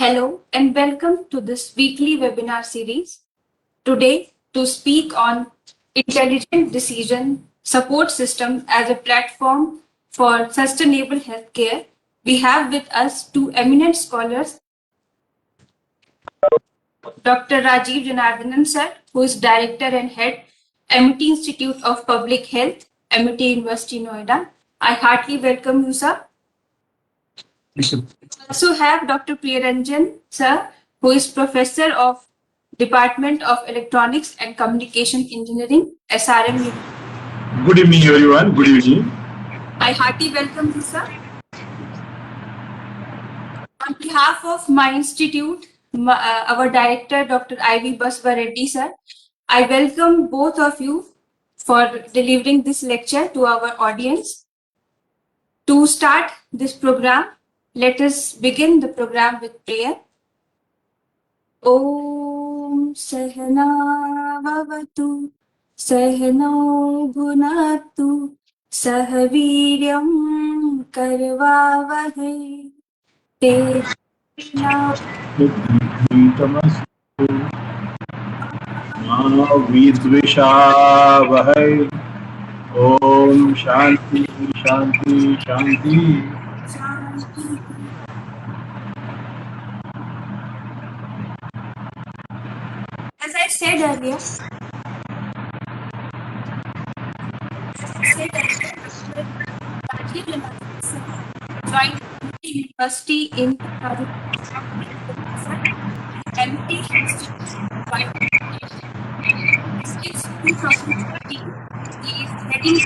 Hello and welcome to this weekly webinar series. Today, to speak on intelligent decision support system as a platform for sustainable healthcare, we have with us two eminent scholars, Dr. Rajiv Janardhanan sir, who is Director and Head, MIT Institute of Public Health, MIT University, Noida. I heartily welcome you, sir. Also have Dr. Priyaranjan sir, who is Professor of Department of Electronics and Communication Engineering, SRM. Good evening, everyone. Good evening. I heartily welcome you, sir. On behalf of my institute, our director, Dr. Ivy Basvareddy sir, I welcome both of you for delivering this lecture to our audience. To start this program, let us begin the program with prayer. Om Sahana Vavatu Sahano Bhunatu Sahaviryam Karvavahai Tejna Vidvishavahai. Om Shanti, Shanti, Shanti. As I said earlier, Rajiv joined MIT University in 2007. MIT Institute joined since 2013. He is heading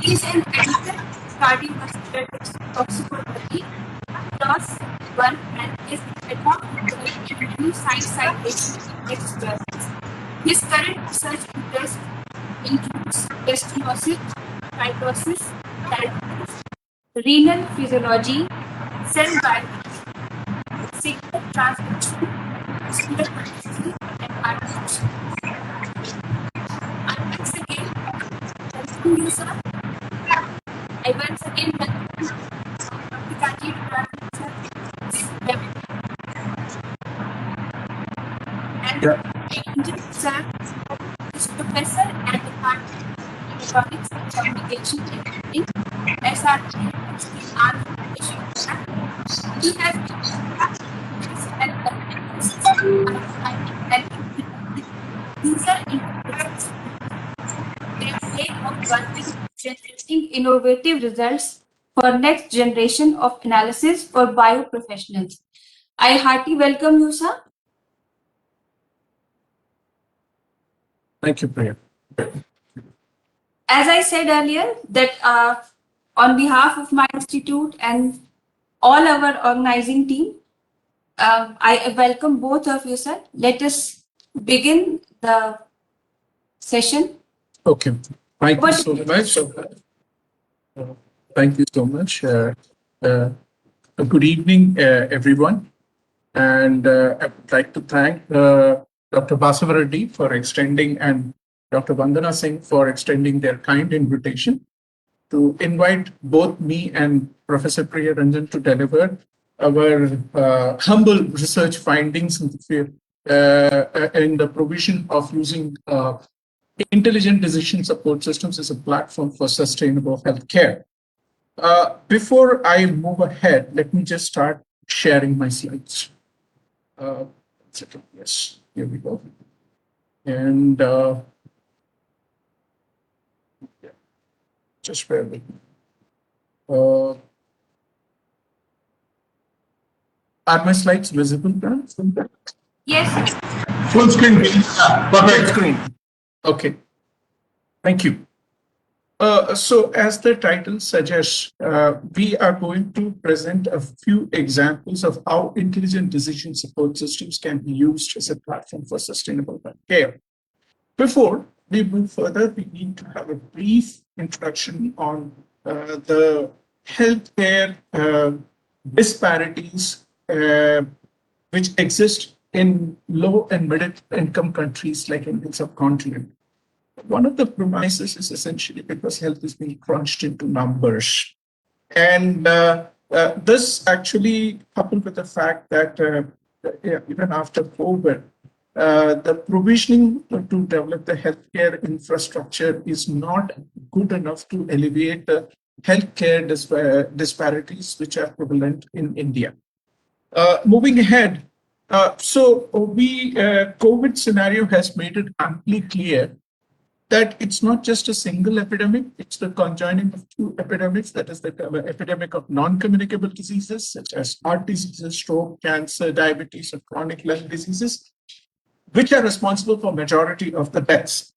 he is an editor cardiovascular toxicology class 1 and is advanced in many science citations in next journals. His current research interest includes stenosis, fibrosis, diabetes, renal physiology, cell biology, signal transduction, muscular dystrophy, and heart function. I once again welcome you, sir. I once again welcome Dr. Rajiv Janardhanan sir. And Angel sir is professor at the Department of Electronics and Communication Engineering, SRM. He has been user interface their way of working, generating innovative results for next generation of analysis for bioprofessionals. I heartily welcome you, sir. Thank you, Priya. As I said earlier, that on behalf of my institute and all our organizing team, I welcome both of you, sir. Let us begin the session. Okay. Thank you so much. Thank you so much. Good evening, everyone. And I would like to thank Dr. Basavareddy for extending and Dr. Vandana Singh for extending their kind invitation to invite both me and Professor Priyaranjan to deliver our humble research findings in the provision of using intelligent decision support systems as a platform for sustainable healthcare. Before I move ahead, let me just start sharing my slides. Yes, here we go. And just bear with me. Are my slides visible now? Yes. Full screen. Perfect screen. Okay. Thank you. So as the title suggests, we are going to present a few examples of how intelligent decision support systems can be used as a platform for sustainable healthcare. Before we move further, we need to have a brief introduction on the healthcare disparities which exist in low and middle income countries like in the subcontinent. One of the premises is essentially because health is being crunched into numbers. And This actually coupled with the fact that even after COVID, the provisioning to develop the healthcare infrastructure is not good enough to alleviate the healthcare disparities which are prevalent in India. Moving ahead, COVID scenario has made it amply clear that it's not just a single epidemic, it's the conjoining of two epidemics, that is the epidemic of non-communicable diseases such as heart diseases, stroke, cancer, diabetes, and chronic lung diseases, which are responsible for majority of the deaths.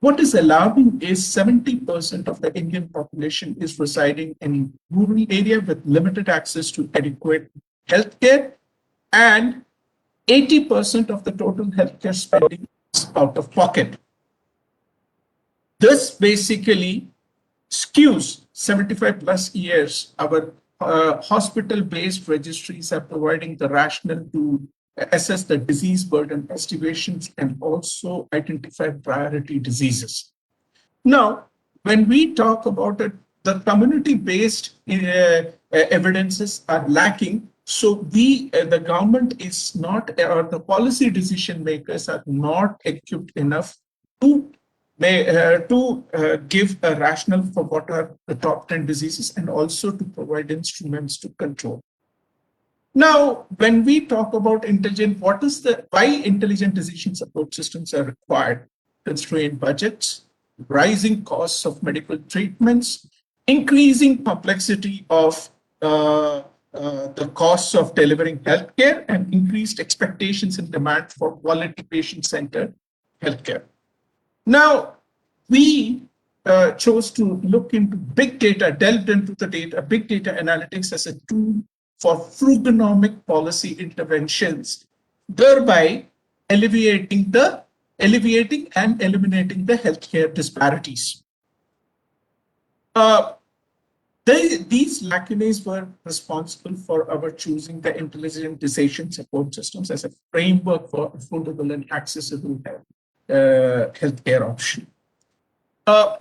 What is alarming is 70% of the Indian population is residing in rural area with limited access to adequate healthcare, and 80% of the total healthcare spending is out of pocket. This basically skews 75 plus years. Our hospital-based registries are providing the rationale to assess the disease burden estimations and also identify priority diseases. Now, when we talk about it, the community-based evidences are lacking. So the government is not, or the policy decision makers are not equipped enough to give a rationale for what are the top 10 diseases and also to provide instruments to control. Now, when we talk about why intelligent decision support systems are required? Constrained budgets, rising costs of medical treatments, increasing complexity of the costs of delivering healthcare, and increased expectations and demand for quality patient-centered healthcare. Now, we chose to look into big data, delved into the data, big data analytics as a tool for frugonomic policy interventions, thereby alleviating and eliminating the healthcare disparities. These lacunae were responsible for our choosing the intelligent decision support systems as a framework for affordable and accessible healthcare option.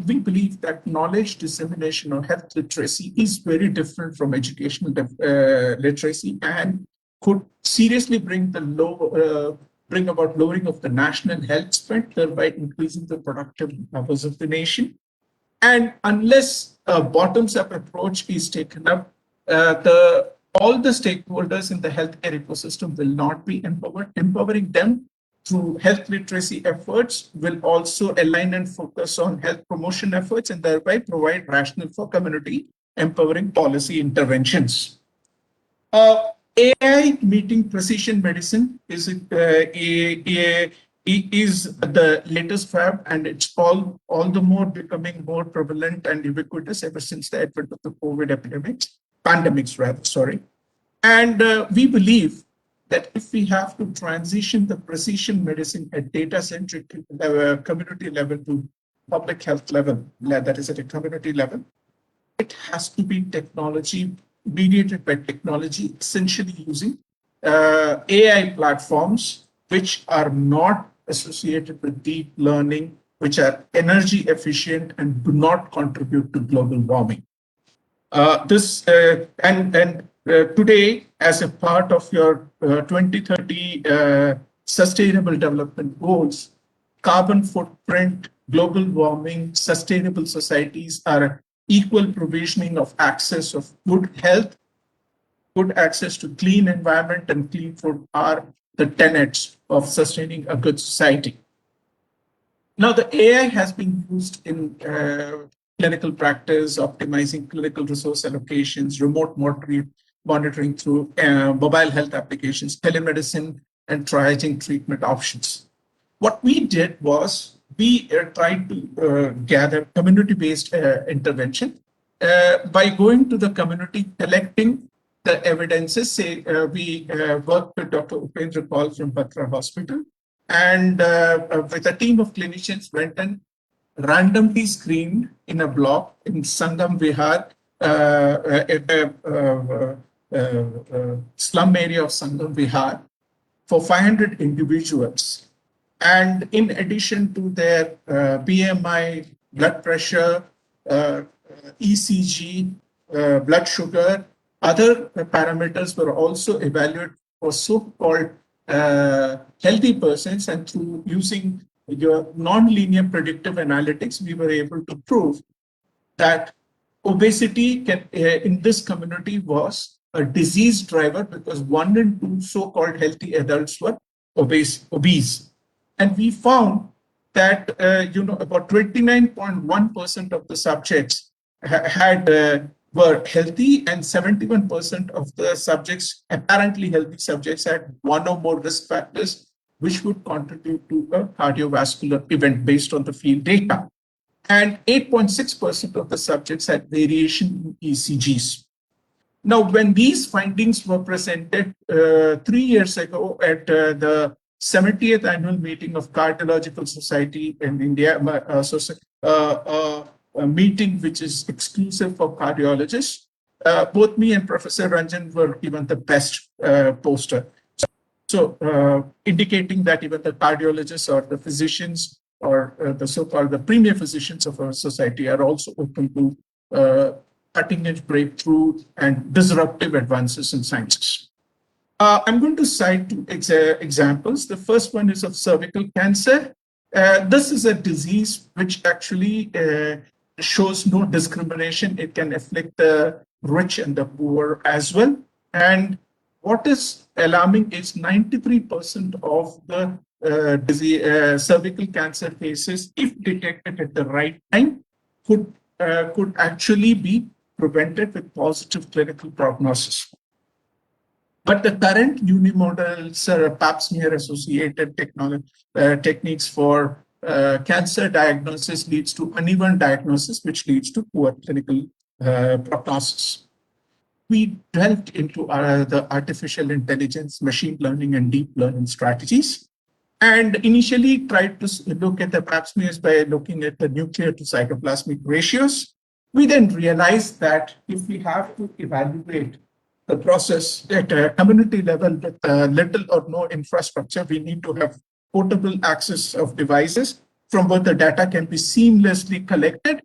We believe that knowledge dissemination or health literacy is very different from educational literacy and could seriously bring about lowering of the national health spend, thereby increasing the productive numbers of the nation. And unless a bottoms-up approach is taken up, all the stakeholders in the healthcare ecosystem will not be empowered. Empowering them through health literacy efforts will also align and focus on health promotion efforts and thereby provide rationale for community empowering policy interventions. AI meeting precision medicine is the latest fad, and it's all the more becoming more prevalent and ubiquitous ever since the advent of the COVID pandemics rather, sorry. And we believe that if we have to transition the precision medicine at data-centric community level to public health level, that is at a community level, it has to be technology, mediated by technology, essentially using AI platforms, which are not associated with deep learning, which are energy efficient and do not contribute to global warming. Today, as a part of your 2030 Sustainable Development Goals, carbon footprint, global warming, sustainable societies are equal provisioning of access of good health, good access to clean environment and clean food are the tenets of sustaining a good society. Now, the AI has been used in clinical practice, optimizing clinical resource allocations, remote monitoring through mobile health applications, telemedicine, and triaging treatment options. What we did was we tried to gather community-based intervention by going to the community, collecting the evidences. Say we worked with Dr. Upendra Paul from Batra Hospital, and with a team of clinicians went and randomly screened in a block in Sangam Vihar, slum area of Sangam Vihar, for 500 individuals. And in addition to their BMI, blood pressure, ECG, blood sugar, Other parameters were also evaluated for so-called healthy persons, and through using your nonlinear predictive analytics, we were able to prove that obesity in this community was a disease driver, because 1 in 2 so-called healthy adults were obese. And we found that about 29.1% of the subjects were healthy, and 71% of the subjects, apparently healthy subjects, had one or more risk factors which would contribute to a cardiovascular event based on the field data. And 8.6% of the subjects had variation in ECGs. Now, when these findings were presented 3 years ago at the 70th annual meeting of Cardiological Society in India, a meeting which is exclusive for cardiologists, both me and Professor Ranjan were given the best poster. So indicating that even the cardiologists or the physicians or the so-called the premier physicians of our society are also open to cutting-edge breakthrough and disruptive advances in sciences. I'm going to cite two examples. The first one is of cervical cancer. This is a disease which actually shows no discrimination. It can afflict the rich and the poor as well. And what is alarming is 93% of the cervical cancer cases, if detected at the right time, could actually be prevented with positive clinical prognosis. But the current unimodal pap smear associated techniques for cancer diagnosis leads to uneven diagnosis, which leads to poor clinical prognosis. We delved into the artificial intelligence, machine learning, and deep learning strategies, and initially tried to look at the pap smears by looking at the nuclear to cytoplasmic ratios. We then realized that if we have to evaluate the process at a community level with little or no infrastructure, we need to have portable access of devices from where the data can be seamlessly collected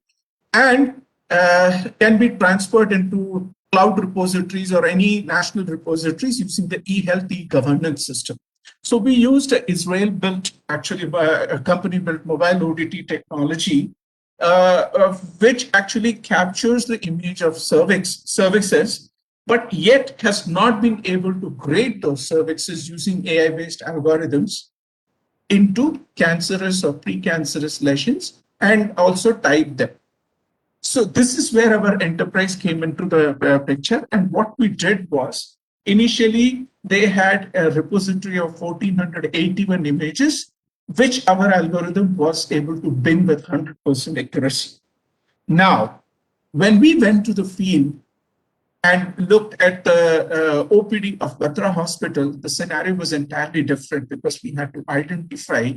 and can be transferred into cloud repositories or any national repositories using the eHealth e-governance system. So we used Israel-built, actually a company-built mobile ODT technology, which actually captures the image of cervixes, but yet has not been able to grade those cervixes using AI-based algorithms into cancerous or precancerous lesions and also type them. So this is where our enterprise came into the picture. And what we did was, initially, they had a repository of 1,481 images, which our algorithm was able to bin with 100% accuracy. Now, when we went to the field and looked at the OPD of Batra Hospital, the scenario was entirely different, because we had to identify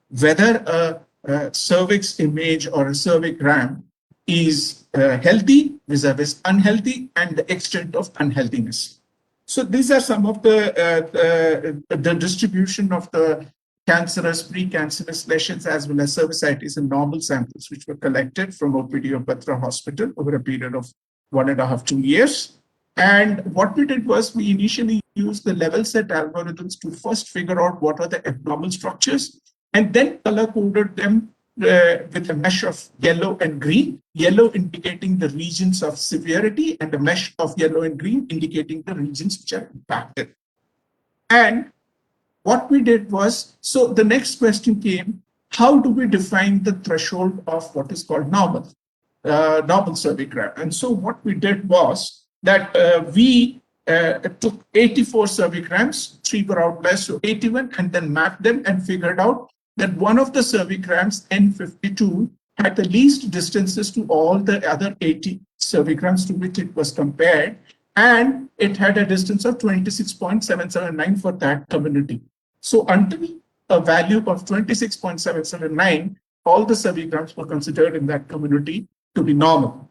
whether a cervix image or a cervigram is healthy vis-a-vis unhealthy, and the extent of unhealthiness. So these are some of the distribution of the cancerous, precancerous lesions, as well as cervicitis and normal samples, which were collected from OPD of Batra Hospital over a period of 1.5 to 2 years. And what we did was, we initially used the level set algorithms to first figure out what are the abnormal structures, and then color coded them with a mesh of yellow and green, yellow indicating the regions of severity, and a mesh of yellow and green indicating the regions which are impacted. And what we did was, so the next question came, how do we define the threshold of what is called normal cervigram? And so what we did was that we took 84 cervigrams, 3 were outliers, so 81, and then mapped them and figured out that one of the cervigrams, N52, had the least distances to all the other 80 cervigrams to which it was compared, and it had a distance of 26.779 for that community. So until a value of 26.779, all the cervigrams were considered in that community to be normal,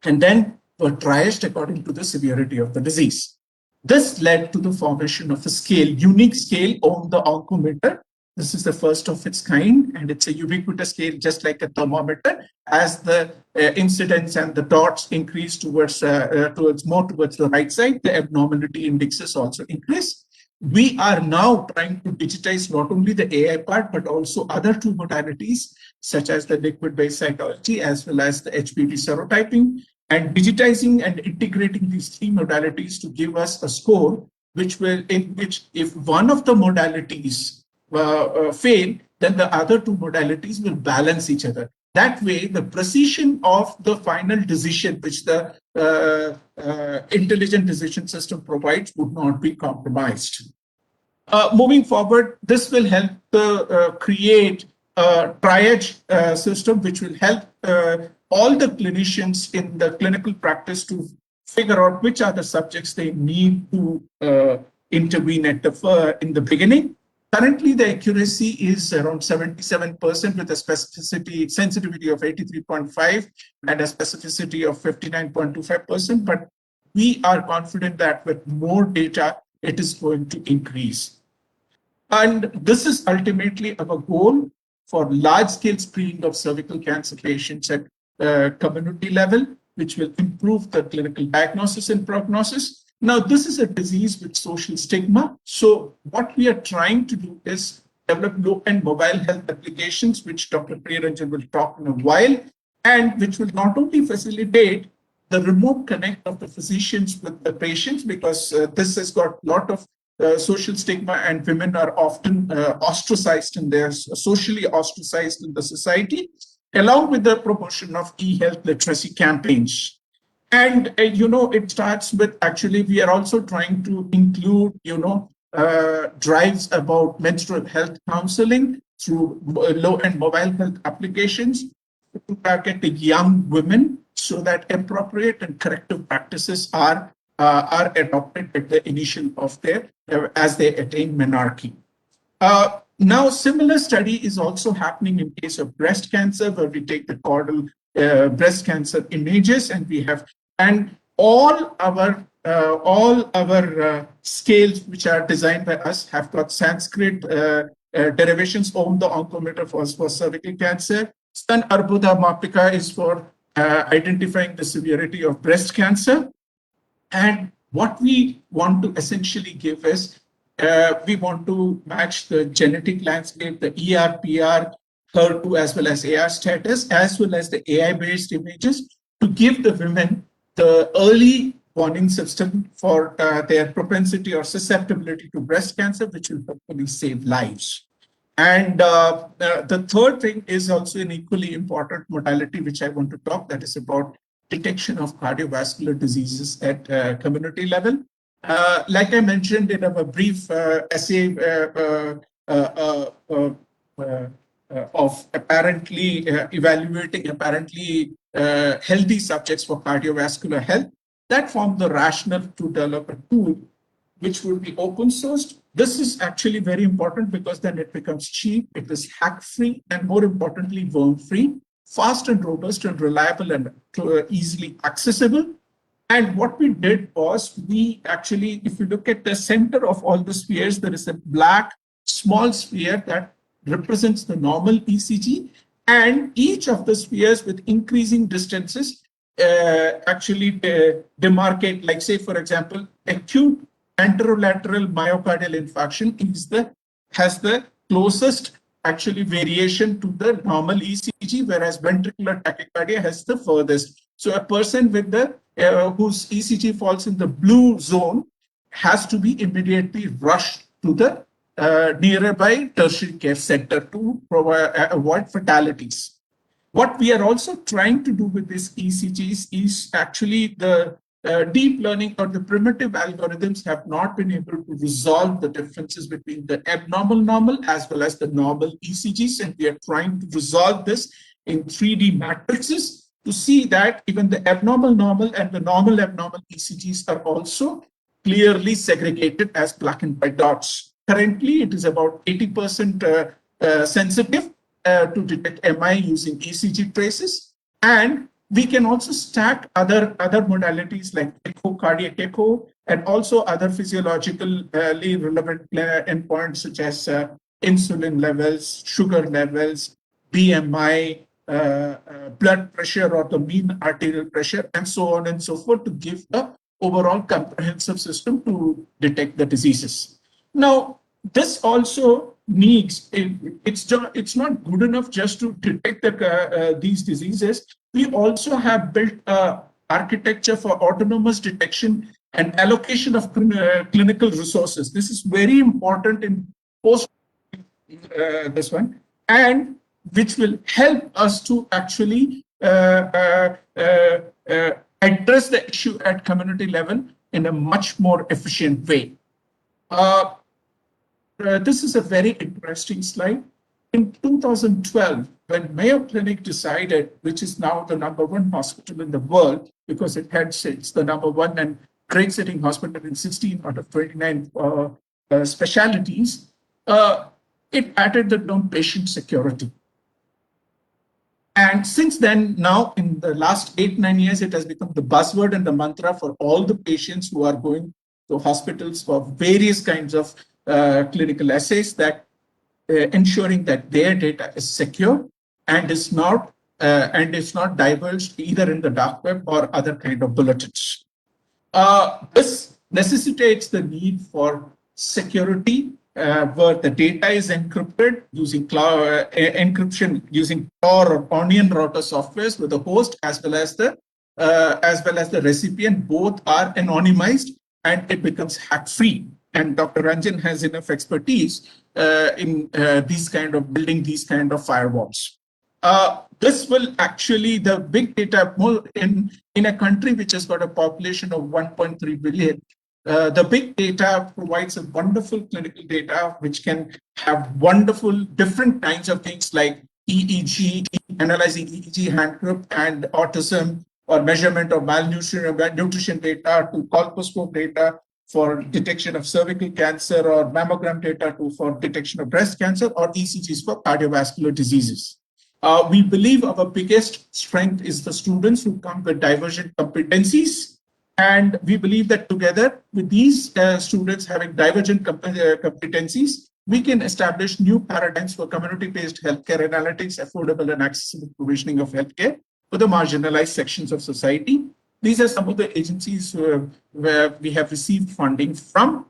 and then were triaged according to the severity of the disease. This led to the formation of a scale, unique scale on the oncometer, This is the first of its kind, and it's a ubiquitous scale, just like a thermometer. As the incidence and the dots increase towards more towards the right side, the abnormality indexes also increase. We are now trying to digitize not only the AI part, but also other two modalities, such as the liquid-based cytology as well as the HPV serotyping, and digitizing and integrating these three modalities to give us a score in which if one of the modalities fail, then the other two modalities will balance each other. That way, the precision of the final decision which the intelligent decision system provides would not be compromised. Moving forward, this will help create a triage system which will help all the clinicians in the clinical practice to figure out which are the subjects they need to intervene in the beginning. Currently, the accuracy is around 77% with a sensitivity of 83.5 and a specificity of 59.25%. But we are confident that with more data, it is going to increase. And this is ultimately our goal for large-scale screening of cervical cancer patients at community level, which will improve the clinical diagnosis and prognosis. Now, this is a disease with social stigma. So what we are trying to do is develop low-end mobile health applications, which Dr. Priyaranjan will talk in a while, and which will not only facilitate the remote connect of the physicians with the patients, because this has got a lot of social stigma, and women are often ostracized and they're socially ostracized in the society, along with the promotion of e-health literacy campaigns. And, it starts with, actually, we are also trying to include, drives about menstrual health counseling through low-end mobile health applications to target the young women so that appropriate and corrective practices are adopted at the initial of as they attain menarche. Now, similar study is also happening in case of breast cancer, where we take the caudal breast cancer images, and all our scales which are designed by us have got Sanskrit derivations. Om the oncometer for cervical cancer. Stan Arbuda Mapika is for identifying the severity of breast cancer. And what we want to essentially give is, we want to match the genetic landscape, the ER, HER2, as well as AR status, as well as the AI-based images, to give the women the early warning system for their propensity or susceptibility to breast cancer, which will hopefully save lives. And the third thing is also an equally important modality, which I want to talk, that is about detection of cardiovascular diseases at community level. Like I mentioned in our brief essay of apparently evaluating healthy subjects for cardiovascular health, that formed the rationale to develop a tool which would be open sourced. This is actually very important because then it becomes cheap, it is hack-free, and more importantly, worm-free, fast and robust and reliable and easily accessible. And what we did was, we actually, if you look at the center of all the spheres, there is a black small sphere that represents the normal ECG, and each of the spheres with increasing distances actually demarcate, like say, for example, acute anterolateral myocardial infarction has the closest actually variation to the normal ECG, whereas ventricular tachycardia has the furthest. So a person with whose ECG falls in the blue zone has to be immediately rushed to the nearby tertiary care center to avoid fatalities. What we are also trying to do with these ECGs is actually the deep learning or the primitive algorithms have not been able to resolve the differences between the abnormal normal as well as the normal ECGs. And we are trying to resolve this in 3D matrices to see that even the abnormal normal and the normal abnormal ECGs are also clearly segregated as black and white dots. Currently, it is about 80% sensitive to detect MI using ECG traces. And we can also stack other modalities like echo, cardiac echo, and also other physiologically relevant endpoints such as insulin levels, sugar levels, BMI, blood pressure or the mean arterial pressure, and so on and so forth, to give the overall comprehensive system to detect the diseases. Now, this also needs, it's not good enough just to detect these diseases. We also have built architecture for autonomous detection and allocation of clinical resources. This is very important in post this one, and which will help us to actually address the issue at community level in a much more efficient way. This is a very interesting slide. In 2012, when Mayo Clinic decided, which is now the #1 hospital in the world, because it's the #1 and grade-setting hospital in 16 out of 29 specialties, it added the term patient security. And since then, now in the last 8-9 years, it has become the buzzword and the mantra for all the patients who are going to hospitals for various kinds of clinical assays, that ensuring that their data is secure and is not divulged either in the dark web or other kind of bulletins. This necessitates the need for security, where the data is encrypted using cloud encryption using Tor or Onion router softwares, with the host as well as the recipient both are anonymized, and it becomes hack-free. And Dr. Ranjan has enough expertise in these kind of building these kind of firewalls. This will actually, the big data in a country which has got a population of 1.3 billion. The big data provides a wonderful clinical data which can have wonderful different kinds of things like EEG, analyzing EEG, hand grip, and autism, or measurement of malnutrition or nutrition data, to colposcope data for detection of cervical cancer, or mammogram data for detection of breast cancer, or ECGs for cardiovascular diseases. We believe our biggest strength is the students who come with divergent competencies. And we believe that together with these students having divergent competencies, we can establish new paradigms for community-based healthcare analytics, affordable and accessible provisioning of healthcare for the marginalized sections of society. These are some of the agencies where we have received funding from.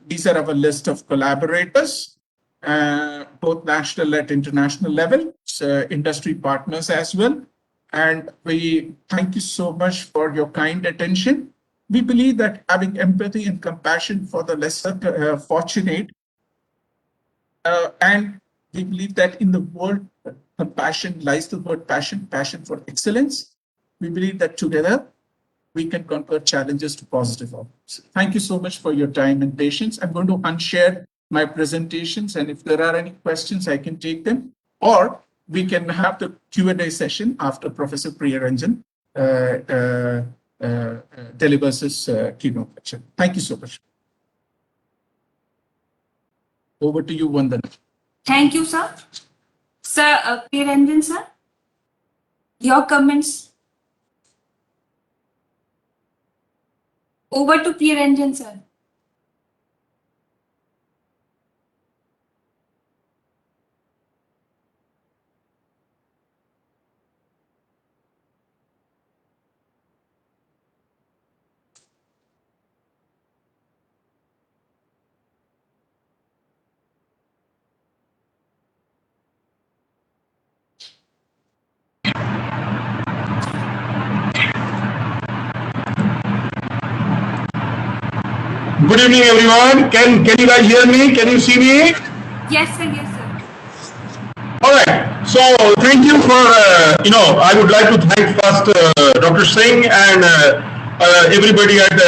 These are our list of collaborators, both national and international level, industry partners as well. And we thank you so much for your kind attention. We believe that having empathy and compassion for the lesser fortunate, and we believe that in the word compassion lies the word passion, passion for excellence. We believe that together we can conquer challenges to positive outcomes. Thank you so much for your time and patience. I'm going to unshare my presentations, and if there are any questions, I can take them, or we can have the Q&A session after Professor Priyaranjan delivers his keynote lecture. Thank you so much. Over to you, Vandana. Thank you, sir. Sir, Priyaranjan, sir, your comments. Over to Priyaranjan, sir. Good evening, everyone. Can you guys hear me? Can you see me? Yes, sir. Yes, sir. All right. So thank you for, I would like to thank first Dr. Singh and everybody at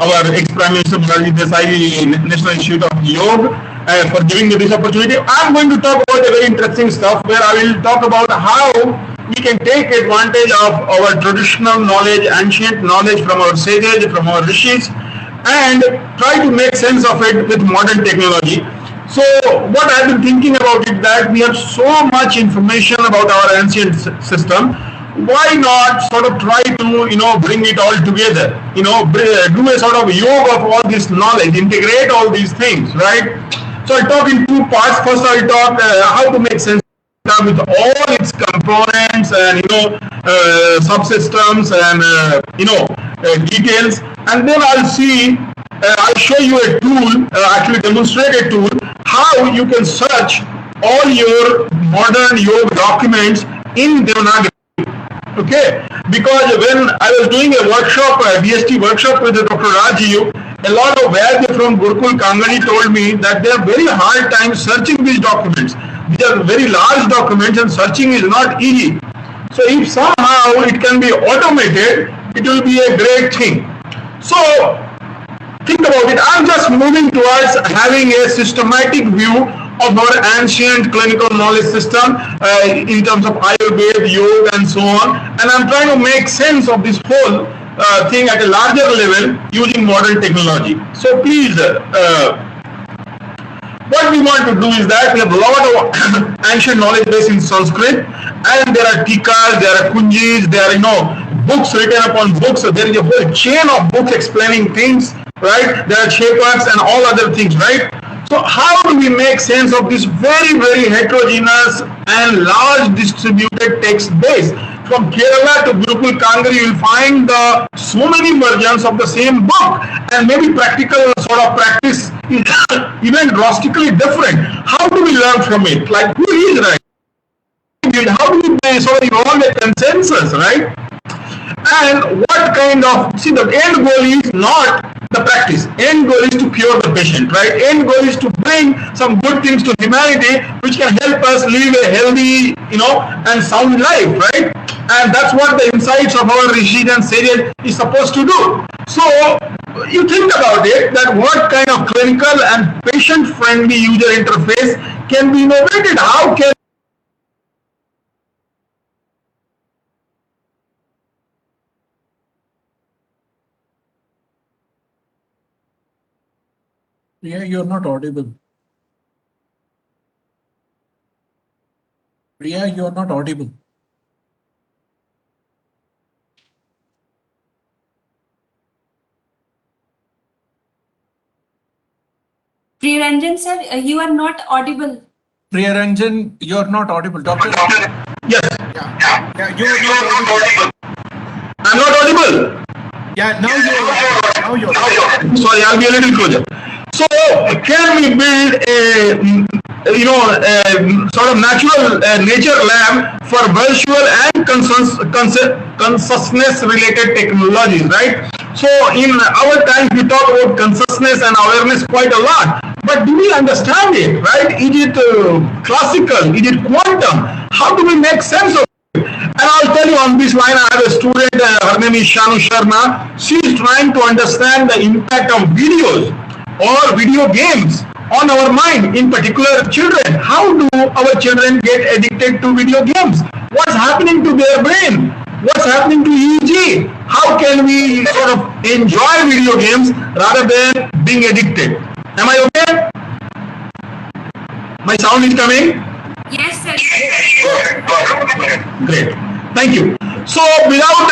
our ex-Prime Minister Morarji Desai National Institute of Yoga for giving me this opportunity. I'm going to talk about a very interesting stuff where I will talk about how we can take advantage of our traditional knowledge, ancient knowledge from our sages, from our rishis, and try to make sense of it with modern technology. So what I've been thinking about it, that we have so much information about our ancient system. Why not sort of try to, bring it all together, do a sort of yoga of all this knowledge, integrate all these things, right? So I'll talk in two parts. First, I'll talk how to make sense with all its components and subsystems and details, and then I'll show you a tool, actually demonstrate a tool how you can search all your modern yoga documents in Devanagari. Okay, because when I was doing a workshop, a DST workshop with Dr. Rajiv, a lot of Vaidya from Gurukul Kangani told me that they have very hard time searching these documents. These are very large documents and searching is not easy. So if somehow it can be automated, it will be a great thing. So think about it. I'm just moving towards having a systematic view of our ancient clinical knowledge system in terms of Ayurveda, yoga, and so on. And I'm trying to make sense of this whole thing at a larger level using modern technology. So please, what we want to do is that we have a lot of ancient knowledge base in Sanskrit, and there are tikas, there are kunjis, there are books written upon books. So there is a whole chain of books explaining things, right? There are shapers and all other things, right? So how do we make sense of this very, very heterogeneous and large distributed text base? From Kerala to Gurukul Kangari, you will find so many versions of the same book, and maybe practical sort of practice is even drastically different. How do we learn from it? Like, who is right? How do we sort of evolve a consensus, right? And what kind of, see, the end goal is not the practice. End goal is to cure the patient, right? End goal is to bring some good things to humanity which can help us live a healthy, and sound life, right? And that's what the insights of our rishis and sages is supposed to do. So you think about it, that what kind of clinical and patient-friendly user interface can be innovated? How can Priya, you're not audible. Priya, you're not audible. Priyaranjan sir, you are not audible. Priya Ranjan, you're not audible. Doctor? Yes. Yeah, you're not audible. I'm not audible. Yeah, now you're audible. Sorry, I'll be a little closer. So can we build a sort of natural nature lab for virtual and consciousness related technologies, right? So in our times we talk about consciousness and awareness quite a lot, but do we understand it, right? Is it classical? Is it quantum? How do we make sense of it? And I'll tell you, on this line, I have a student, her name is Shanu Sharma. She is trying to understand the impact of videos or video games on our mind, in particular children. How do our children get addicted to video games? What's happening to their brain? What's happening to EEG? How can we sort of enjoy video games rather than being addicted? Am I okay? My sound is coming? Yes, sir. Great. Thank you. So without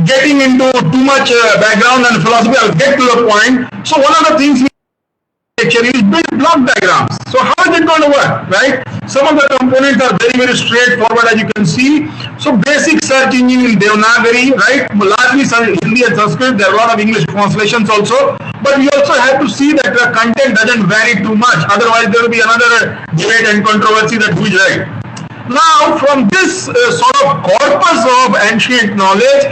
getting into too much background and philosophy, I'll get to the point. So one of the things we actually is build block diagrams. So how is it going to work, right? Some of the components are very, very straightforward, as you can see. So basic search engine in Devanagari, right? Largely Hindi and Sanskrit. There are a lot of English translations also. But we also have to see that the content doesn't vary too much. Otherwise, there will be another debate and controversy that who is right. Now, from this sort of corpus of ancient knowledge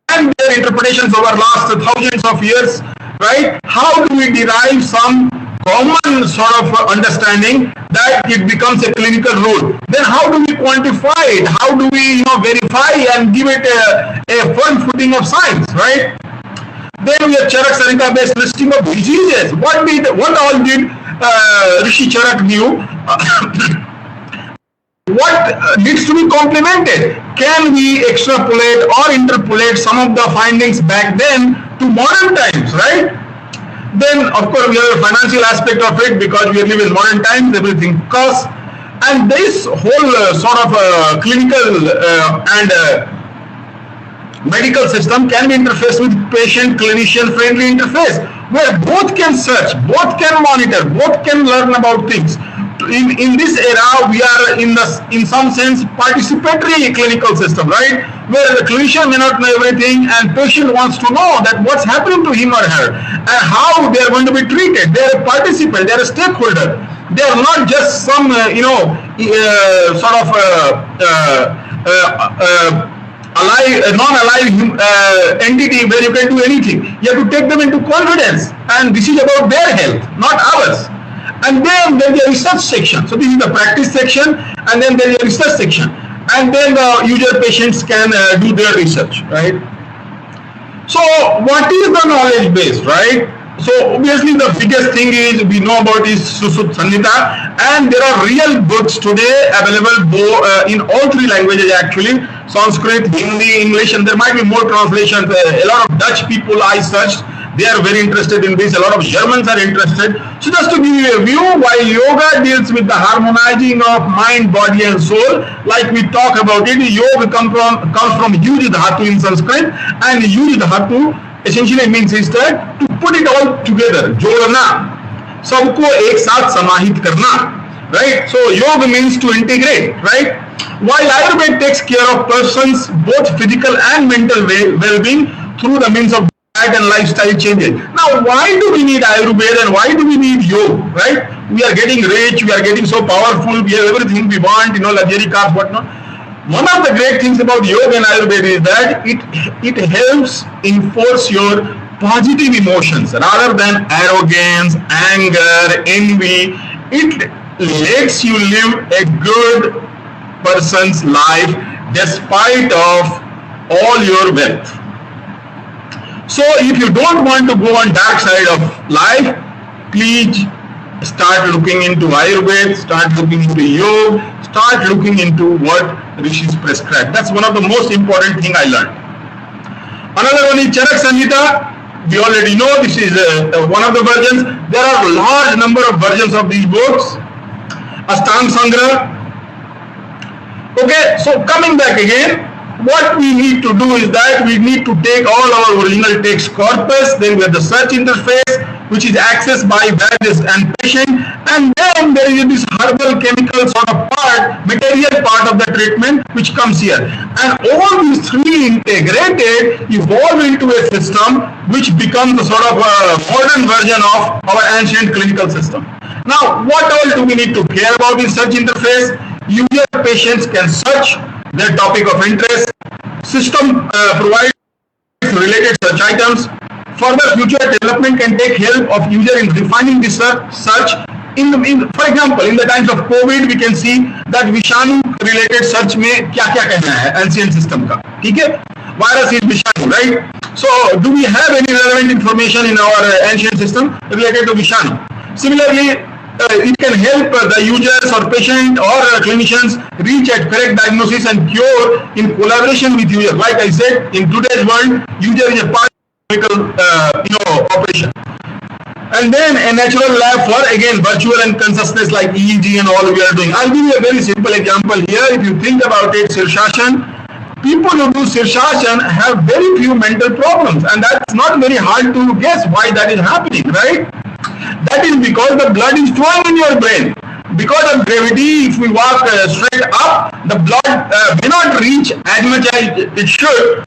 and their interpretations over last thousands of years, right? How do we derive some common sort of understanding that it becomes a clinical rule? Then how do we quantify it? How do we verify and give it a firm footing of science, right? Then we have Charak Sarika based listing of diseases. What all did Rishi Charak knew? What needs to be complemented? Can we extrapolate or interpolate some of the findings back then to modern times, right? Then, of course, we have a financial aspect of it because we live in modern times, everything costs. And this whole sort of clinical and medical system can be interfaced with patient-clinician friendly interface, where both can search, both can monitor, both can learn about things. In this era, we are in some sense participatory clinical system, right? Where the clinician may not know everything and patient wants to know that what's happening to him or her and how they are going to be treated. They are a participant, they are a stakeholder. They are not just some non-alive entity where you can do anything. You have to take them into confidence, and this is about their health, not ours. And then there's a research section. So this is the practice section, and then there's a research section, and then the user patients can do their research, right? So what is the knowledge base, right? So obviously the biggest thing is we know about is Susut Samhita, and there are real books today available in all three languages actually, Sanskrit, Hindi, English, and there might be more translations. A lot of Dutch people I searched, they are very interested in this. A lot of Germans are interested. So just to give you a view, while yoga deals with the harmonizing of mind, body, and soul, like we talk about it, yoga comes from Yuj Dhatu in Sanskrit, and Yuj Dhatu essentially means is that to put it all together, जोड़ना, सबको एक साथ समाहित करना, right? So yoga means to integrate, right? While Ayurveda takes care of persons both physical and mental well-being through the means of diet and lifestyle changes. Now, why do we need Ayurveda and why do we need yoga, right? We are getting rich, we are getting so powerful, we have everything we want, luxury cars, whatnot. One of the great things about yoga and Ayurveda is that it helps enforce your positive emotions rather than arrogance, anger, envy. It lets you live a good person's life despite of all your wealth. So if you don't want to go on dark side of life, please start looking into Ayurveda, start looking into yoga, start looking into what Rishis prescribed. That's one of the most important thing I learned. Another one is Charak Samhita. We already know this is one of the versions. There are a large number of versions of these books. Ashtang Sangra. Okay, so coming back again, what we need to do is that we need to take all our original text corpus, then we have the search interface, which is accessed by Vadas and patient, and then there is this herbal chemical sort of part, material part of the treatment which comes here. And all these three integrated evolve into a system which becomes a sort of a modern version of our ancient clinical system. Now, what all do we need to care about in search interface? User patients can search their topic of interest. System provides related search items. Further future development can take help of user in refining the search. For example, in the times of COVID, we can see that Vishanu related search में क्या-क्या कहना है ancient system का, ठीक है? Virus is Vishanu, right? So, do we have any relevant information in our ancient system related to Vishanu? Similarly, it can help the users or patient or clinicians reach at correct diagnosis and cure in collaboration with user. Like I said, in today's world, user is a part of medical operation. And then a natural lab for again virtual and consciousness like EEG and all we are doing. I'll give you a very simple example here. If you think about it, Sirsashan, people who do Sirsashan have very few mental problems, and that's not very hard to guess why that is happening, right? That is because the blood is flowing in your brain. Because of gravity, if we walk straight up, the blood may not reach as much as it should,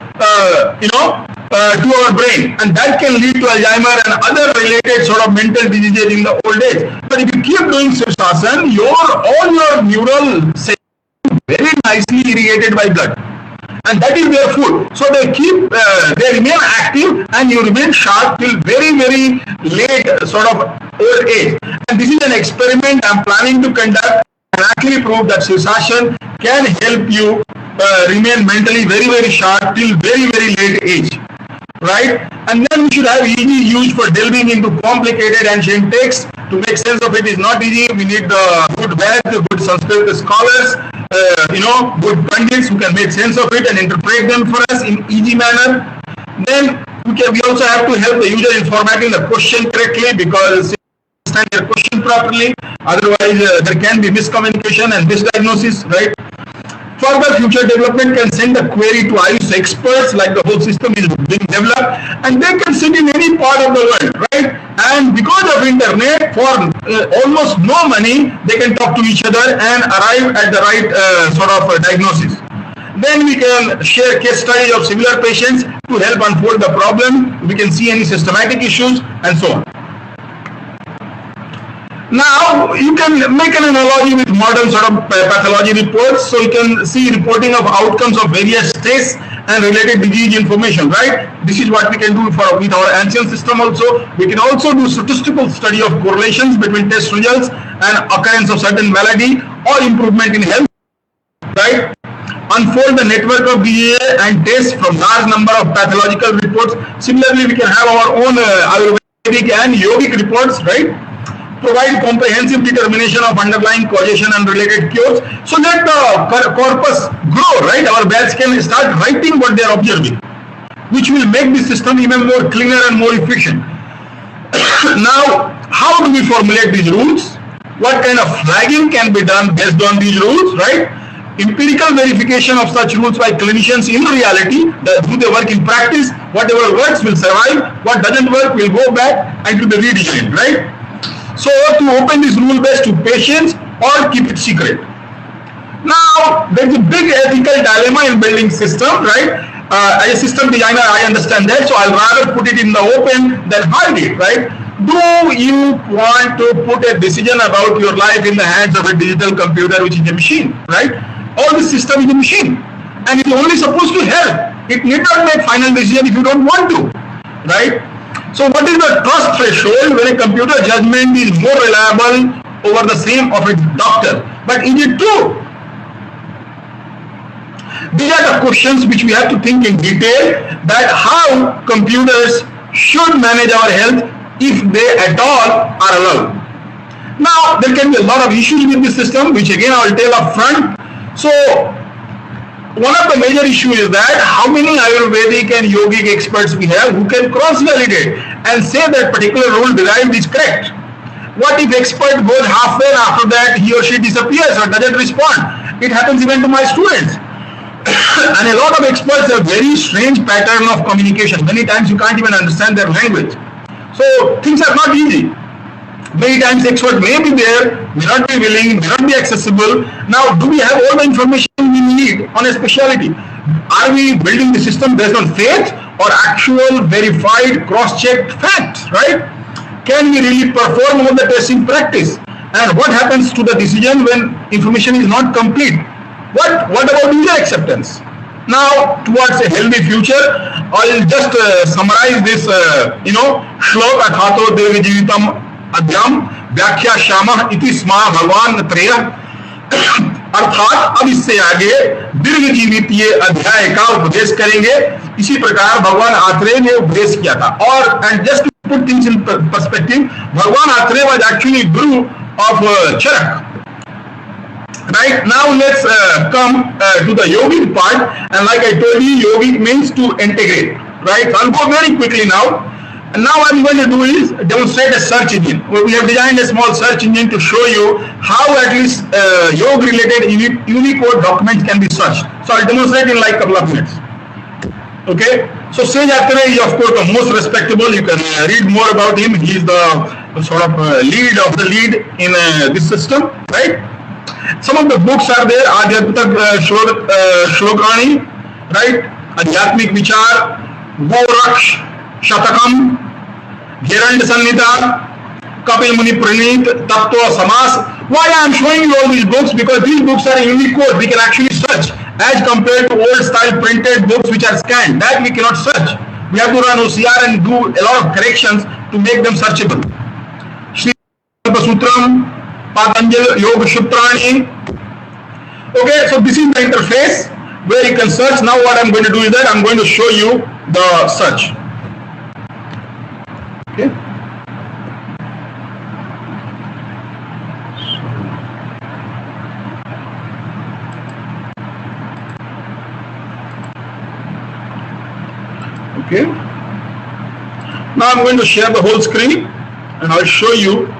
to our brain, and that can lead to Alzheimer and other related sort of mental diseases in the old age. But if you keep doing Sirsasana, all your neural systems very nicely irrigated by blood, and that is their food. So they remain active, and you remain sharp till very, very late sort of old age. And this is an experiment I'm planning to conduct and actually prove that Sirsasana can help you remain mentally very, very sharp till very, very late age. Right? And then we should have EEG used for delving into complicated ancient texts. To make sense of it is not easy. We need the good Veds, the good Sanskrit scholars, good pundits who can make sense of it and interpret them for us in easy manner. Then we also have to help the user in formatting the question correctly, because understand their question properly. Otherwise, there can be miscommunication and misdiagnosis, right? further future development can send a query to IUS experts, like the whole system is being developed, and they can sit in any part of the world, right? And because of internet, for almost no money, they can talk to each other and arrive at the right diagnosis. Then we can share case studies of similar patients to help unfold the problem. We can see any systematic issues and so on. Now, you can make an analogy with modern pathology reports. So you can see reporting of outcomes of various tests and related disease information, right? This is what we can do with our ancient system also. We can also do statistical study of correlations between test results and occurrence of certain malady or improvement in health, right? Unfold the network of DNA and tests from large number of pathological reports. Similarly, we can have our own Ayurvedic and yogic reports, right? Provide comprehensive determination of underlying causation and related cures. So let the corpus grow, right? Our bats can start writing what they are observing, which will make the system even more cleaner and more efficient. Now, how do we formulate these rules? What kind of flagging can be done based on these rules, right? Empirical verification of such rules by clinicians in reality. Do they work in practice? Whatever works will survive. What doesn't work will go back and to be redesigned, right? So to open this rule base to patients or keep it secret. Now, there's a big ethical dilemma in building system, right? As a system designer, I understand that, so I'll rather put it in the open than hide it, right? Do you want to put a decision about your life in the hands of a digital computer, which is a machine, right? All the system is a machine, and it's only supposed to help. It need not make final decision if you don't want to, right? So what is the trust threshold when a computer judgment is more reliable over the same of a doctor? But is it true? These are the questions which we have to think in detail, that how computers should manage our health if they at all are allowed. Now, there can be a lot of issues with this system, which again I will tell up front. So, one of the major issues is that how many Ayurvedic and yogic experts we have who can cross-validate and say that particular rule derived is correct. What if expert goes halfway and after that he or she disappears or doesn't respond? It happens even to my students. And a lot of experts have very strange pattern of communication. Many times you can't even understand their language. So things are not easy. Many times expert may be there, may not be willing, may not be accessible. Now, do we have all the information we need on a specialty? Are we building the system based on faith or actual verified cross-checked facts, right? Can we really perform all the tests in practice? And what happens to the decision when information is not complete? What about user acceptance? Now, towards a healthy future, I'll just summarize this, Shlok Athato Devi Jivitam अद्यम व्याख्या श्यामः इति स्मा भगवान त्रय, अर्थात अब इससे आगे दीर्घ जीवित ये अध्याय का उपदेश करेंगे. इसी प्रकार भगवान आत्रेय ने उपदेश किया था. और and just to put things in perspective, Bhagwan Atreya was actually guru of Charak. Right now, let's come to the yogic part, and like I told you, yogic means to integrate. Right, so I'll go very quickly now. And now what I'm going to do is demonstrate a search engine. We have designed a small search engine to show you how at least yoga-related Unicode documents can be searched. So I'll demonstrate in like a couple of minutes. Okay. So Sage Atreya is of course the most respectable. You can read more about him. He is the sort of lead of the lead in this system, right? Some of the books are there. Adhyatmik Shlokani, right? Adhyatmik Vichar, Goraksh Shatakam, Gherand Sannita, Kapil Muni Pranit, Tattva Samas. Why I am showing you all these books? Because these books are in Unicode. We can actually search as compared to old style printed books which are scanned. That we cannot search. We have to run OCR and do a lot of corrections to make them searchable. Shri Sutram, Patanjali Yoga Sutrani. Okay, so this is the interface where you can search. Now what I'm going to do is that I'm going to show you the search. Okay. Okay. Now I'm going to share the whole screen and I'll show you.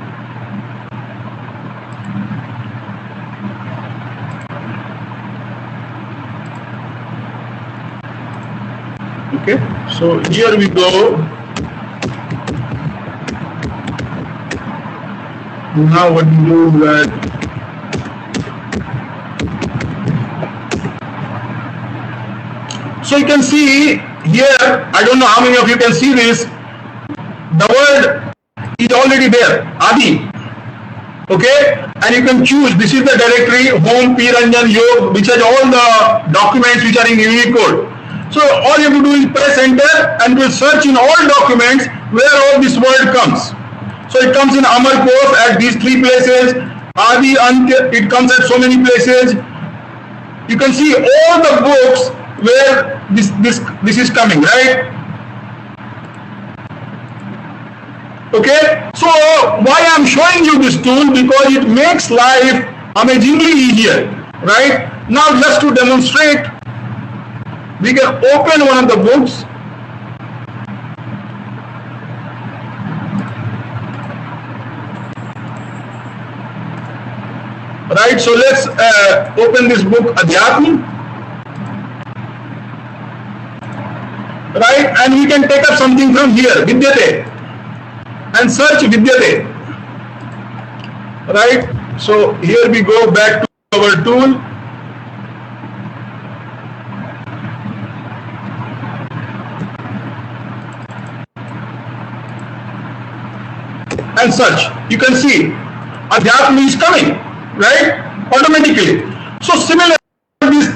Okay, so here we go. Now what we do is that so you can see here, I don't know how many of you can see this, the word is already there, Adi. Okay, and you can choose, this is the directory, home, P Ranjan, Yog, which has all the documents which are in Unicode. So all you have to do is press enter and will search in all documents where all this word comes. So it comes in Amar Course at these 3 places, Adi, Antya, it comes at so many places. You can see all the books where this is coming, right? Okay, so why I'm showing you this tool, because it makes life amazingly easier, right? Now just to demonstrate, we can open one of the books. Right, so let's open this book, Adhyatma. Right, and we can take up something from here, Vidyate, and search Vidyate. Right, so here we go back to our tool. And search. You can see Adhyatma is coming, right? Automatically. So similar, this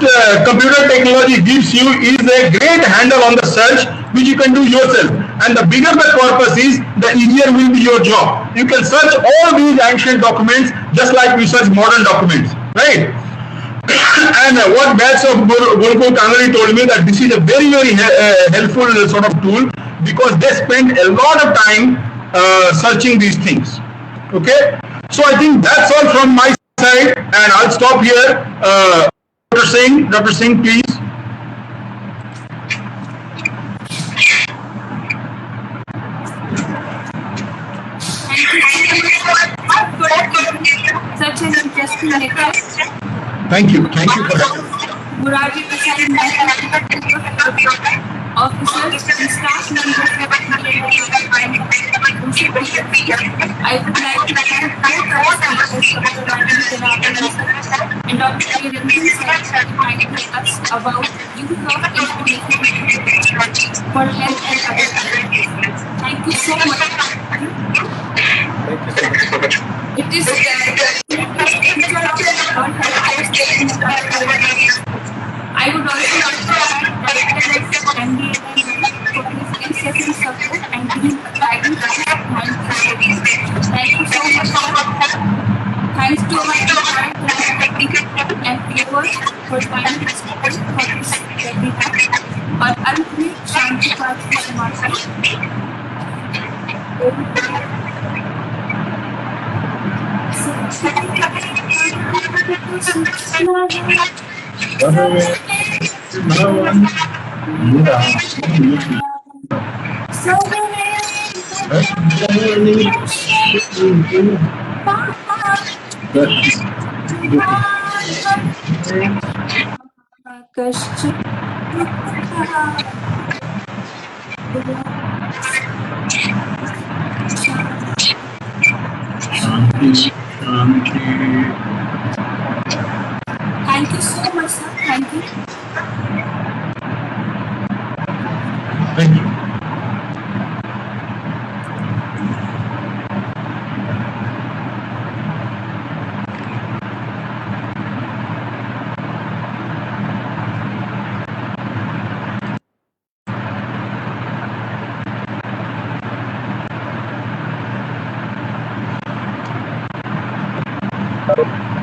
computer technology gives you is a great handle on the search, which you can do yourself. And the bigger the corpus is, the easier will be your job. You can search all these ancient documents just like we search modern documents, right? And what batch of Gurukul Kangali told me that this is a very, very helpful sort of tool, because they spend a lot of time searching these things. Okay, so I think that's all from my side, and I'll stop here. Dr. Singh, please. Such an interesting lecture. Thank you for that. Murari Prasad, officers and staff members I would like to thank both our speakers, and Dr. Kiran for us about use of information for health and other areas. Thank you so much. Thank you so much. It is I would also like to thank MD for his incessant support and being guiding us. Thank you so much. Thanks to our and viewers for finding support for this webinar. और अंत में शांति पाठ की समाप्ति. Thank you so much, sir. Thank you. Thank you. Hello.